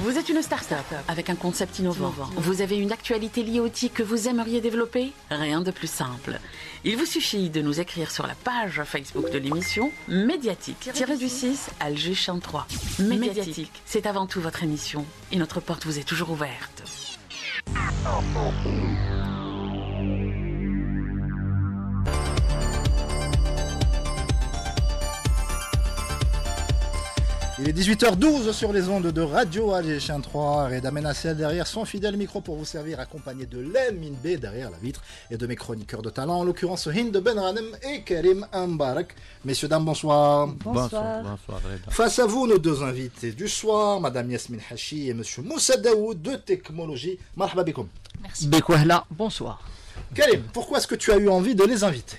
Vous êtes une start-up avec un concept innovant. Vous avez une actualité liée au TIC que vous aimeriez développer? Rien de plus simple. Il vous suffit de nous écrire sur la page Facebook de l'émission Médiatique-du-6 Alger Champ 3. Médiatique, c'est avant tout votre émission et notre porte vous est toujours ouverte. Il est 18h12 sur les ondes de Radio Alger Chien 3. Reda Menassel derrière son fidèle micro pour vous servir, accompagné de Lamine B derrière la vitre et de mes chroniqueurs de talent, en l'occurrence Hind Benranem et Karim Mbarak. Messieurs, dames, bonsoir. Bonsoir. Reda. Face à vous, nos deux invités du soir, Madame Yasmine Hachi et Monsieur Moussa Daoud de Technologie. Marhaba bikoum. Merci. Bekwahla, bonsoir. Karim, pourquoi est-ce que tu as eu envie de les inviter?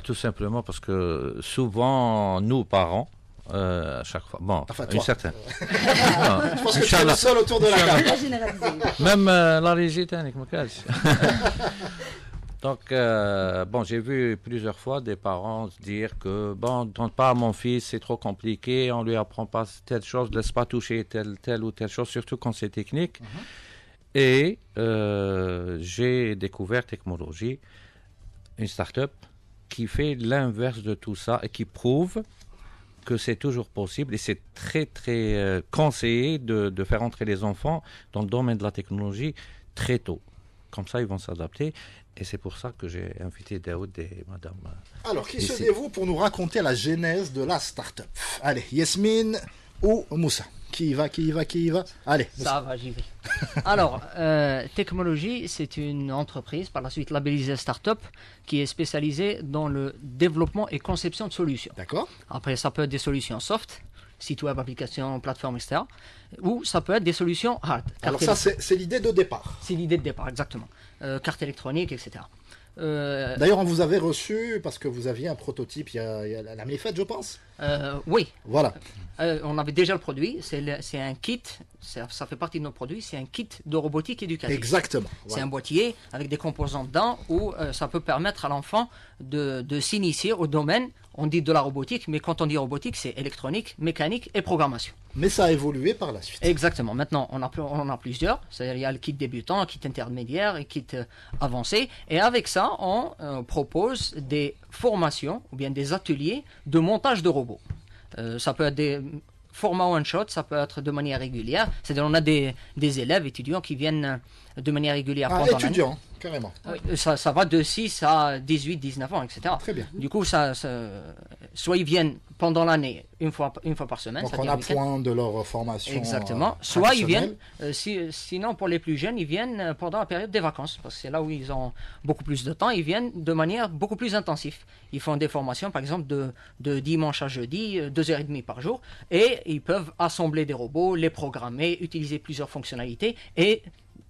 Tout simplement parce que souvent, nous, parents, à chaque fois. Bon, enfin, une certaine. Je pense que tu es le seul autour de la table. Même la régie, donc, bon, j'ai vu plusieurs fois des parents dire que, bon, ne donne pas à mon fils, c'est trop compliqué, on lui apprend pas telle chose, laisse pas toucher telle ou telle chose, surtout quand c'est technique. Et j'ai découvert Technologie, une start-up qui fait l'inverse de tout ça et qui prouve que c'est toujours possible et c'est très très conseillé de faire entrer les enfants dans le domaine de la technologie très tôt. Comme ça, ils vont s'adapter et c'est pour ça que j'ai invité Daoud et Madame. Alors, qui se dévoue pour nous raconter la genèse de la start-up? Allez, Yasmine ou Moussa? Qui y va? Allez. Moussa. Ça va, j'y vais. Alors, Technologie, c'est une entreprise, par la suite labellisée Startup, qui est spécialisée dans le développement et conception de solutions. D'accord. Après, ça peut être des solutions soft, site web, application, plateforme, etc. Ou ça peut être des solutions hard. Alors ça, c'est l'idée de départ. C'est l'idée de départ, exactement. Carte électronique, etc. D'ailleurs, on vous avait reçu parce que vous aviez un prototype il y a la mi-fête, je pense. Oui. Voilà. On avait déjà le produit. C'est un kit. Ça fait partie de nos produits. C'est un kit de robotique éducative. Exactement. Voilà. C'est un boîtier avec des composants dedans où ça peut permettre à l'enfant de s'initier au domaine. On dit de la robotique, mais quand on dit robotique, c'est électronique, mécanique et programmation. Mais ça a évolué par la suite. Exactement. Maintenant, on en a plusieurs. C'est-à-dire, il y a le kit débutant, le kit intermédiaire et le kit avancé. Et avec ça, on propose des formations ou bien des ateliers de montage de robots. Ça peut être des formats one-shot, ça peut être de manière régulière. C'est-à-dire, on a des élèves, étudiants qui viennent de manière régulière pendant l'année. Étudiants, carrément. Ça va de 6 à 18, 19 ans, etc. Très bien. Du coup, soit ils viennent pendant l'année une fois par semaine. Donc on apprend de leur formation. Exactement. Soit ils viennent, sinon pour les plus jeunes, ils viennent pendant la période des vacances, parce que c'est là où ils ont beaucoup plus de temps. Ils viennent de manière beaucoup plus intensive. Ils font des formations, par exemple, de dimanche à jeudi, 2h30 par jour, et ils peuvent assembler des robots, les programmer, utiliser plusieurs fonctionnalités, et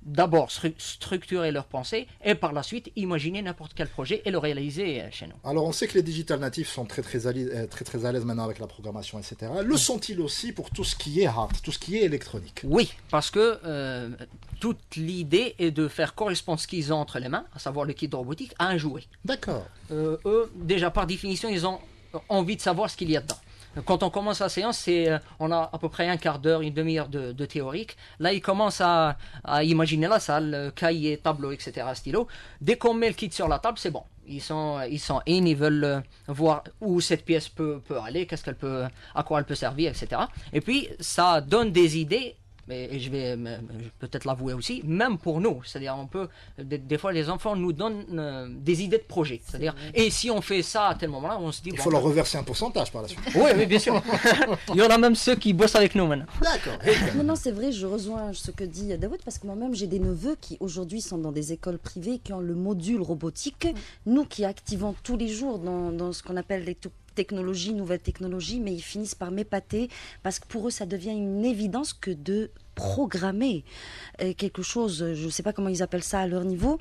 d'abord structurer leurs pensées et par la suite imaginer n'importe quel projet et le réaliser chez nous. Alors on sait que les digital natifs sont très à l'aise maintenant avec la programmation, etc. Le sont-ils aussi pour tout ce qui est hard, tout ce qui est électronique? Oui, parce que toute l'idée est de faire correspondre ce qu'ils ont entre les mains, à savoir le kit de robotique, à un jouet. D'accord. Eux, déjà par définition, ils ont envie de savoir ce qu'il y a dedans. Quand on commence la séance, on a à peu près un quart d'heure, une demi-heure de théorique. Là, ils commencent à imaginer la salle, cahier, tableau, etc., stylo. Dès qu'on met le kit sur la table, c'est bon. Ils sont in, ils veulent voir où cette pièce peut aller, à quoi elle peut servir, etc. Et puis, ça donne des idées. Et je vais peut-être l'avouer aussi, même pour nous. C'est-à-dire, des fois, les enfants nous donnent des idées de projet. C'est-à-dire, et si on fait ça à tel moment-là, on se dit... Il faut leur reverser un pourcentage par la suite. Oui, bien sûr. Il y en a même ceux qui bossent avec nous maintenant. D'accord. Non, c'est vrai, je rejoins ce que dit Daoud, parce que moi-même, j'ai des neveux qui, aujourd'hui, sont dans des écoles privées, qui ont le module robotique. Nous qui activons tous les jours dans ce qu'on appelle les technologies, nouvelles technologies, mais ils finissent par m'épater parce que pour eux, ça devient une évidence que de programmer quelque chose, je ne sais pas comment ils appellent ça à leur niveau.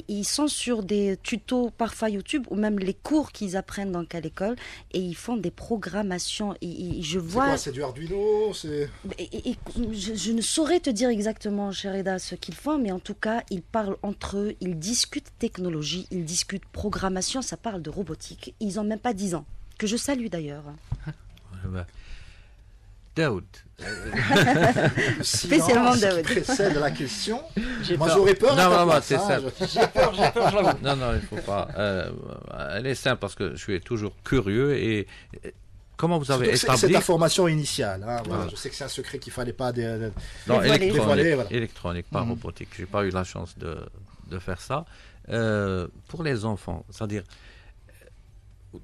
Ils sont sur des tutos parfois YouTube ou même les cours qu'ils apprennent dans quelle école et ils font des programmations. Je vois. C'est quoi? C'est du Arduino? Je ne saurais te dire exactement, Sherida, ce qu'ils font, mais en tout cas, ils parlent entre eux, ils discutent technologie, ils discutent programmation, ça parle de robotique. Ils n'ont même pas 10 ans, que je salue d'ailleurs. Daoud. Le Spécialement silence qui Daoud. précède la question. J'ai Moi, peur. j'aurais peur. Non, à ta non, place, c'est hein, ça. J'ai peur, je l'avoue. Non, non, il ne faut pas. Elle est simple parce que je suis toujours curieux et comment vous avez Surtout que c'est établi... ta formation initiale. Hein, voilà. Voilà. Je sais que c'est un secret qu'il ne fallait pas. Non, Dévoiler. Dévoiler, voilà. électronique, pas Mhm. robotique. J'ai pas eu la chance de faire ça. Pour les enfants, c'est-à-dire,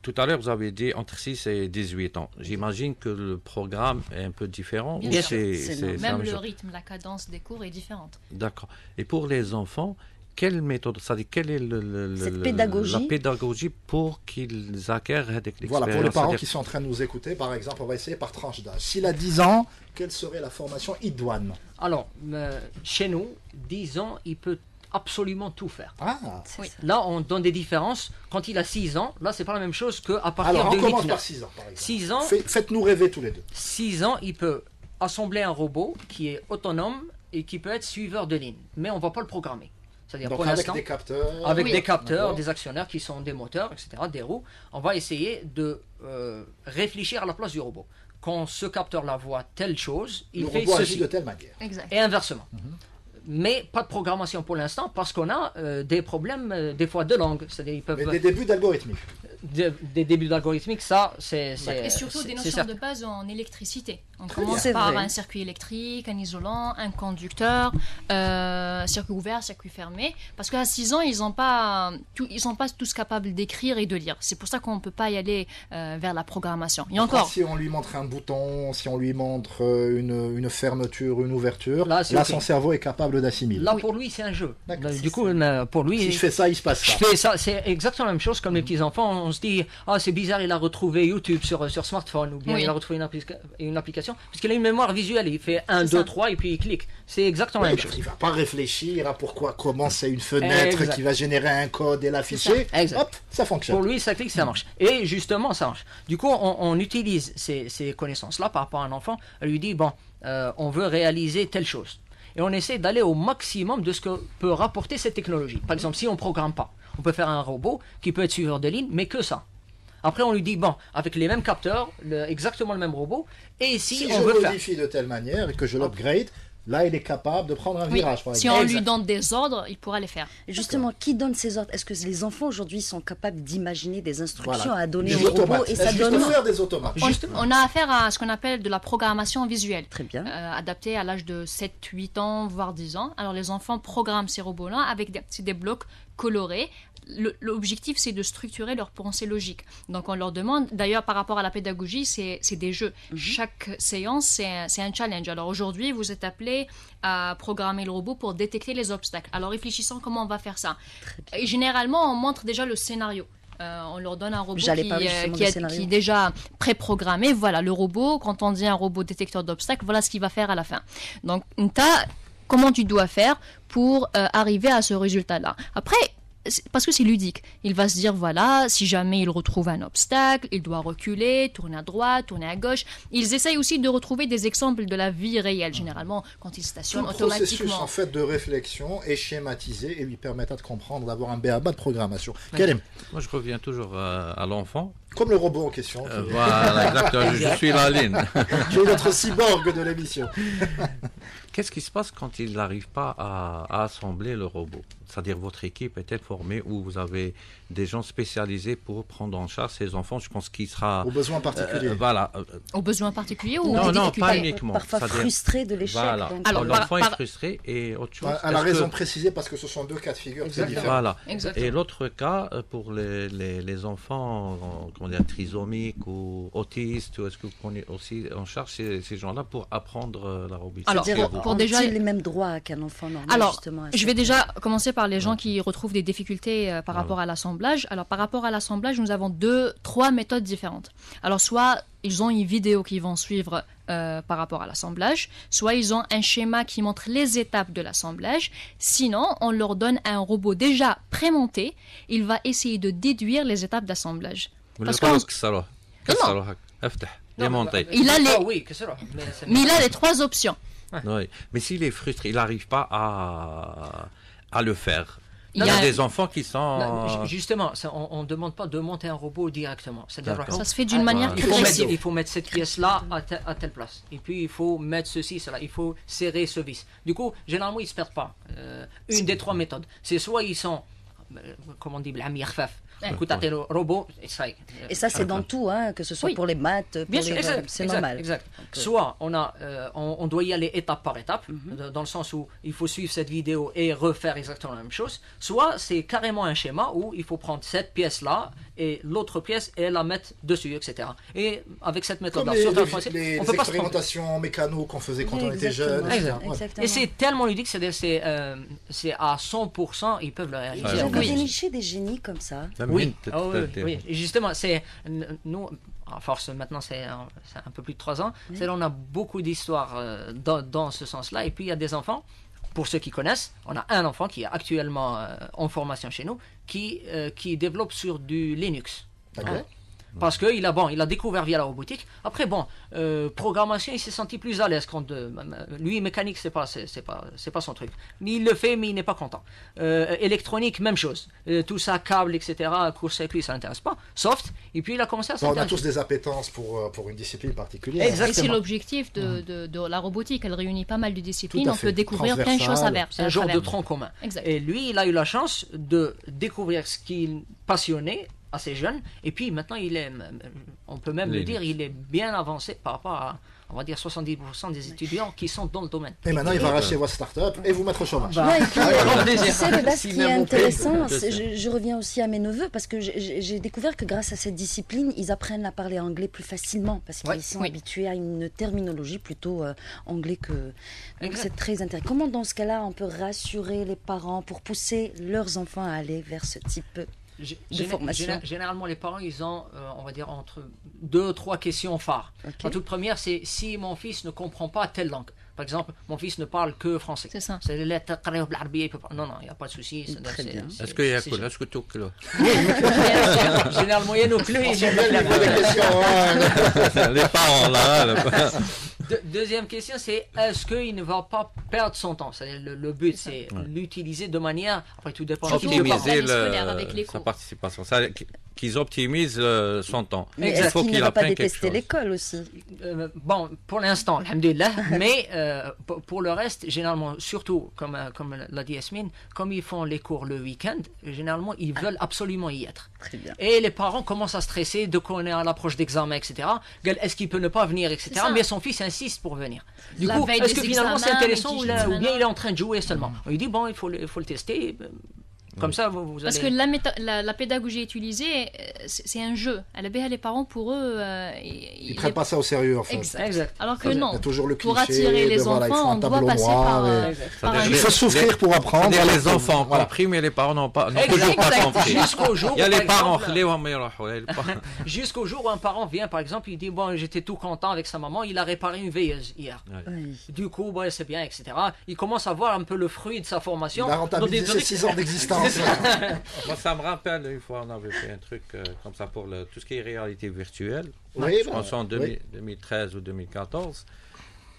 tout à l'heure, vous avez dit entre 6 et 18 ans. J'imagine que le programme est un peu différent. Bien ou sûr. C'est normal. la Même même le chose rythme, la cadence des cours est différente. D'accord. Et pour les enfants, quelle méthode, c'est-à-dire quelle est Cette pédagogie. la pédagogie pour qu'ils acquièrent l'expérience? Voilà, pour les parents c'est-à-dire- qui sont en train de nous écouter, par exemple, on va essayer par tranche d'âge. S'il a 10 ans, quelle serait la formation idoine? Alors, chez nous, 10 ans, il peut absolument tout faire. Ah, C'est Oui. ça. Là, on donne des différences. Quand il a 6 ans, là, c'est pas la même chose qu'à partir alors de on commence 8 par 9. 6 ans, par exemple. 6 ans, Faites-nous rêver tous les deux. 6 ans, il peut assembler un robot qui est autonome et qui peut être suiveur de ligne. Mais on ne va pas le programmer. C'est-à-dire Donc pour avec l'instant, des capteurs. avec Oui. des capteurs, D'accord. des actionnaires qui sont des moteurs, etc., des roues, on va essayer de réfléchir à la place du robot. Quand ce capteur-là voit telle chose, il Le fait robot agit ceci. de telle manière. Exact. Et inversement. Mais pas de programmation pour l'instant parce qu'on a des problèmes des fois de langue. C'est-à-dire ils peuvent Mais des débuts d'algorithmique. des débuts d'algorithmique, ça c'est Et surtout des c'est notions certain. de base en électricité. On Très commence bien. par C'est vrai. un circuit électrique, un isolant, un conducteur, circuit ouvert, circuit fermé. Parce qu'à 6 ans, ils sont pas tous capables d'écrire et de lire. C'est pour ça qu'on ne peut pas y aller vers la programmation. Et encore, Si on lui montre un bouton, si on lui montre une fermeture, une ouverture, Là, là, c'est ok. son cerveau est capable d'assimiler. Là pour lui c'est un jeu. D'accord. Du coup pour lui Si je fais ça, il se passe je ça. fais ça, c'est exactement la même chose comme les petits enfants. On se dit, ah c'est bizarre, il a retrouvé YouTube sur smartphone ou bien Oui. il a retrouvé une application parce qu'il a une mémoire visuelle. Il fait 1, C'est 2, ça. 3 et puis il clique. C'est exactement la Oui, même chose. il va pas réfléchir à pourquoi, comment c'est une fenêtre Exact. qui va générer un code et l'afficher. Exact. Hop, ça fonctionne. Pour lui, ça clique, ça marche. Et justement, ça marche. Du coup, on utilise ces connaissances-là par rapport à un enfant. On lui dit, bon, on veut réaliser telle chose. Et on essaie d'aller au maximum de ce que peut rapporter cette technologie. Par exemple, si on ne programme pas, on peut faire un robot qui peut être suiveur de ligne, mais que ça. Après, on lui dit, bon, avec les mêmes capteurs, exactement le même robot, et si, Si on je veut faire... modifie de telle manière et que je l'upgrade, là, il est capable de prendre un oui, virage, par si exemple. on lui donne des ordres, il pourra les faire. Et justement, qui donne ces ordres? Est-ce que les enfants aujourd'hui sont capables d'imaginer des instructions à donner Des au robot automates. et Est-ce ça juste donne faire des automates. On a affaire à ce qu'on appelle de la programmation visuelle. Très bien. Adaptée à l'âge de 7, 8 ans, voire 10 ans. Alors les enfants programment ces robots-là avec des blocs colorés. L'objectif, c'est de structurer leur pensée logique. Donc on leur demande, d'ailleurs par rapport à la pédagogie, c'est des jeux. Chaque séance, c'est un challenge. Alors aujourd'hui, vous êtes appelé à programmer le robot pour détecter les obstacles. Alors réfléchissons comment on va faire ça. Et généralement, on montre déjà le scénario. On leur donne un robot J'allais parler justement du scénario. qui est déjà préprogrammé. Voilà, le robot, quand on dit un robot détecteur d'obstacles, voilà ce qu'il va faire à la fin. Donc, comment tu dois faire pour arriver à ce résultat-là. Après, parce que c'est ludique. Il va se dire, voilà, si jamais il retrouve un obstacle, il doit reculer, tourner à droite, tourner à gauche. Ils essayent aussi de retrouver des exemples de la vie réelle, généralement, quand ils Tout stationnent le processus automatiquement. en fait de réflexion est schématisé et lui permettra de comprendre, d'avoir un b.a.-ba de programmation. Karim, Moi, je reviens toujours à l'enfant. comme le robot en question. Voilà, exactement. Je suis la ligne. J'ai notre cyborg de l'émission. Qu'est-ce qui se passe quand il n'arrive pas à assembler le robot? C'est-à-dire votre équipe est-elle formée ou vous avez des gens spécialisés pour prendre en charge ces enfants? Je pense qu'il sera... Aux besoins particuliers. Voilà. Aux besoins particuliers ou Non, aux non, difficultés pas uniquement. Parfois C'est-à-dire- frustré de l'échec. Voilà. donc, Alors, L'enfant est par- frustré et autre chose. Elle a est-ce que- raison de préciser parce que ce sont deux cas de figure très Exactement. différents. Voilà. Exactement. Et l'autre cas, pour les enfants comment dire, trisomiques ou autistes, est-ce que vous prenez aussi en charge ces gens-là pour apprendre la robotique? Alors, c'est-à-dire, pour ont-ils déjà- les mêmes droits qu'un enfant normal, Alors, justement, à je vais cet déjà commencer par les gens qui retrouvent des difficultés par Voilà. rapport à l'assemblage. Alors, par rapport à l'assemblage, nous avons 3 méthodes différentes. Alors, soit ils ont une vidéo qu'ils vont suivre par rapport à l'assemblage, soit ils ont un schéma qui montre les étapes de l'assemblage. Sinon, on leur donne un robot déjà prémonté. Il va essayer de déduire les étapes d'assemblage. Parce qu'on- Démonter. Il a les- Ah oui, que cela. Mais il a les 3 options. Oui. Mais s'il est frustré, il n'arrive pas à le faire. Il y a des enfants qui sont... Non, justement, on ne demande pas de monter un robot directement. C'est-à-dire, ça se fait d'une manière il faut mettre cette pièce-là à telle place. Et puis, il faut mettre ceci, cela. Il faut serrer ce vis. Du coup, généralement, ils ne se perdent pas. Une des 3 méthodes. C'est soit ils sont, comme on dit, écoute, le robot, et ça, c'est dans tout, hein, que ce soit pour les maths, pour bien sûr, c'est normal. Exact. Soit on doit y aller étape par étape, dans le sens où il faut suivre cette vidéo et refaire exactement la même chose. Soit c'est carrément un schéma où il faut prendre cette pièce-là et l'autre pièce et la mettre dessus, etc. Et avec cette méthode-là, les expérimentations mécano qu'on faisait quand on était jeune. Et c'est tellement ludique, c'est à 100%, ils peuvent le réaliser. Vous avez déniché des génies comme ça. Oui. Et justement, nous, à force maintenant, c'est un peu plus de 3 ans, on a beaucoup d'histoires dans ce sens-là. Et puis il y a des enfants, pour ceux qui connaissent, on a un enfant qui est actuellement en formation chez nous, qui développe sur du Linux. D'accord. Parce qu'il a découvert via la robotique. Après, programmation, il s'est senti plus à l'aise. Lui, mécanique, c'est pas son truc. Mais il le fait, mais il n'est pas content. Électronique, même chose. Tout ça, câble, etc., court-circuit, ça l'intéresse pas. Soft, et puis il a commencé à s'intéresser. On a tous des appétences pour une discipline particulière. Exactement. Et c'est l'objectif de la robotique. Elle réunit pas mal de disciplines. On peut découvrir plein de choses à faire. C'est un genre de tronc commun. Exact. Et lui, il a eu la chance de découvrir ce qu'il passionnait assez jeune, et puis maintenant on peut même le dire, il est bien avancé par rapport à, on va dire, 70% des étudiants qui sont dans le domaine. Et maintenant il va racheter votre start-up et vous mettre au chômage. Tu sais, le ce qui est intéressant, je reviens aussi à mes neveux, parce que j'ai découvert que grâce à cette discipline, ils apprennent à parler anglais plus facilement, parce qu'ils sont habitués à une terminologie plutôt anglais que... Donc c'est très intéressant. Comment dans ce cas-là, on peut rassurer les parents pour pousser leurs enfants à aller vers ce type de formation? Généralement, les parents, ils ont, on va dire, entre 2 ou 3 questions phares. La toute première, c'est si mon fils ne comprend pas telle langue. Par exemple, mon fils ne parle que français. C'est ça. C'est les lettres, non, il n'y a pas de souci. Très bien. Est-ce qu'il y a quoi? Est-ce que tu généralement, il y a nos clés. Les parents, là. Deuxième question, c'est est-ce qu'il ne va pas perdre son temps? C'est-à-dire, le but, c'est l'utiliser de manière... Après, tout dépend optimiser sa participation. Qu'ils optimisent son temps. Mais est-ce qu'il ne va pas détester l'école aussi? Pour l'instant, alhamdoulilah, mais pour le reste, généralement, surtout, comme l'a dit Yasmine, comme ils font les cours le week-end, généralement, ils veulent absolument y être. Très bien. Et les parents commencent à stresser de qu'on est à l'approche d'examen, etc. Est-ce qu'il peut ne pas venir, etc. Mais son fils insiste pour venir. Du coup, est-ce que finalement c'est intéressant ou bien il est en train de jouer seulement? On lui dit, il faut le tester. Comme ça, vous allez... Parce que la pédagogie utilisée, c'est un jeu. Les parents, pour eux... ils ne prennent pas ça au sérieux, en fait. Exact. Alors que non. Il y a toujours le cliché, pour attirer les enfants, on doit passer par il faut souffrir pour apprendre. Les enfants ont compris, mais les parents n'ont toujours pas compris. Jusqu'au jour, il y a les parents. Jusqu'au jour où un parent vient, par exemple, il dit, j'étais tout content avec sa maman, il a réparé une veilleuse hier. Du coup, c'est bien, etc. Il commence à voir un peu le fruit de sa formation. Il a rentabilisé ses 6 ans d'existence. Moi, ça me rappelle, une fois, on avait fait un truc comme ça pour tout ce qui est réalité virtuelle. Oui, je pense en 2013 ou 2014.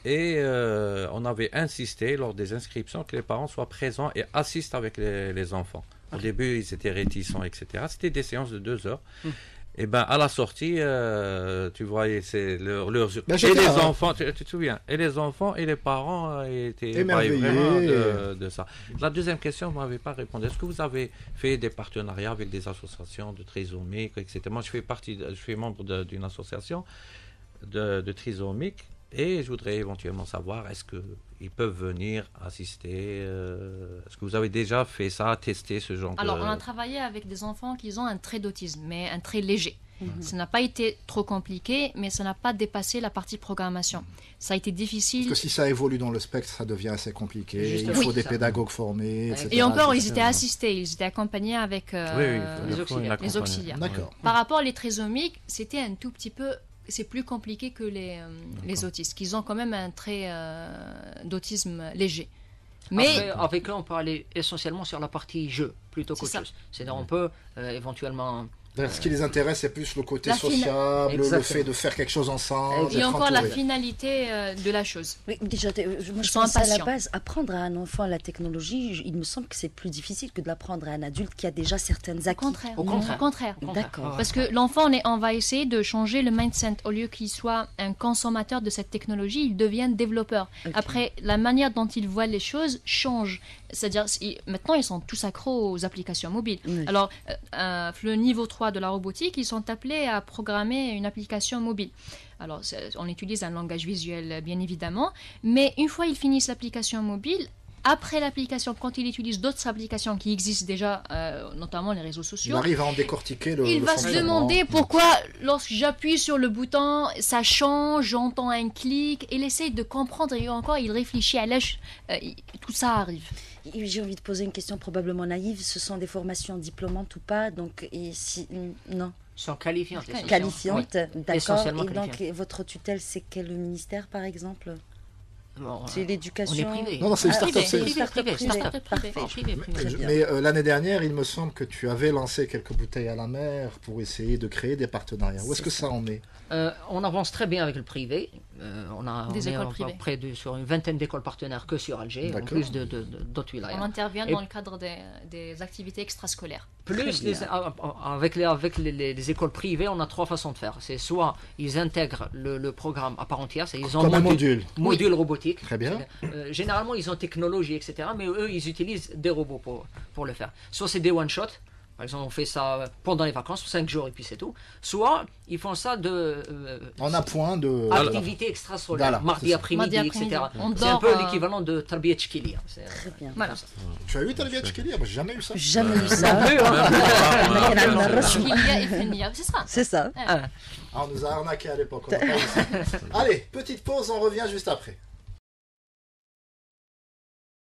Et on avait insisté lors des inscriptions que les parents soient présents et assistent avec les enfants. Au début, ils étaient réticents, etc. C'était des séances de 2 heures. Et à la sortie, tu voyais, c'est leurs et les enfants, tu te souviens, et les enfants et les parents étaient ébahis vraiment de ça. La deuxième question, vous m'avez pas répondu. Est-ce que vous avez fait des partenariats avec des associations de trisomiques, etc. Moi, je suis membre d'une association de trisomiques. Et je voudrais éventuellement savoir, est-ce qu'ils peuvent venir assister? Est-ce que vous avez déjà fait ça, testé ce genre Alors, on a travaillé avec des enfants qui ont un trait d'autisme, mais un trait léger. Ça n'a pas été trop compliqué, mais ça n'a pas dépassé la partie programmation. Ça a été difficile. Parce que si ça évolue dans le spectre, ça devient assez compliqué. Il faut des pédagogues formés, etc. Et encore, ils étaient assistés, ils étaient accompagnés avec les auxiliaires. D'accord. Par rapport aux trisomiques, c'était un tout petit peu... C'est plus compliqué que les autistes, qui ont quand même un trait d'autisme léger. Mais avec eux, on peut aller essentiellement sur la partie jeu plutôt qu'autre chose. C'est-à-dire on peut éventuellement Ce qui les intéresse, c'est plus le côté La sociable, le Exactement. fait de faire quelque chose ensemble. Et d'être encore la entouré. finalité de la chose. Oui, déjà, moi je sont pense à la impatients. base, apprendre à un enfant la technologie, il me semble que c'est plus difficile que de l'apprendre à un adulte qui a déjà certaines Au acquis. contraire. Au contraire. Au contraire. D'accord. Parce que l'enfant, on va essayer de changer le mindset. Au lieu qu'il soit un consommateur de cette technologie, il devient développeur. Ok. Après, la manière dont il voit les choses change. C'est-à-dire, maintenant, ils sont tous accros aux applications mobiles. Oui. Alors, le niveau 3 de la robotique, ils sont appelés à programmer une application mobile. Alors, on utilise un langage visuel, bien évidemment, mais une fois ils finissent l'application mobile, après l'application, quand il utilise d'autres applications qui existent déjà, notamment les réseaux Il sociaux, arrive à en décortiquer le il va se fonctionnement. demander pourquoi, lorsque j'appuie sur le bouton, ça change, j'entends un clic. Il essaie de comprendre et encore, il réfléchit à l'âge. Tout ça arrive. Et j'ai envie de poser une question probablement naïve. Ce sont des formations diplômantes ou pas? Donc, non, Sont qualifiantes. essentiellement. qualifiantes, Oui, d'accord. essentiellement Et donc, qualifiantes. votre tutelle, c'est quel ministère, par exemple? Bon, C'est l'éducation. on est privé. Non, non, c'est une Ah, start-up. c'est une privé, start-up privé, privée. start-up privée. Parfait. Privé. Très bien. Mais l'année dernière, il me semble que tu avais lancé quelques bouteilles à la mer pour essayer de créer des partenariats. Où est-ce que ça en est? On avance très bien avec le privé. On Des est écoles privées. près sur une vingtaine d'écoles partenaires que sur Alger, en D'accord. plus d'autres On wilayas. intervient Et- dans le cadre des activités extrascolaires. Plus Très bien. avec les écoles privées, on a trois façons de faire. C'est soit ils intègrent le programme à part entière, c'est ils ont Comme un monté- module. module robotique. Très bien. Généralement, ils ont technologie, etc. Mais eux, ils utilisent des robots pour le faire. Soit c'est des one-shot. Par exemple, on fait ça pendant les vacances, 5 jours et puis c'est tout. Soit ils font ça de En appoint de. activités extrascolaires, Voilà, c'est mardi ça. après-midi, Mardi après-midi. etc. On C'est un dort, peu l'équivalent de Tarbiyat Shkilia. Très bien. Voilà. Tu as eu ta vie Chkili? Moi, j'ai jamais eu ça. Jamais eu ça. C'est ça. C'est ça. Ah, on nous a arnaqué à l'époque. on a pas eu ça. Allez, petite pause, on revient juste après.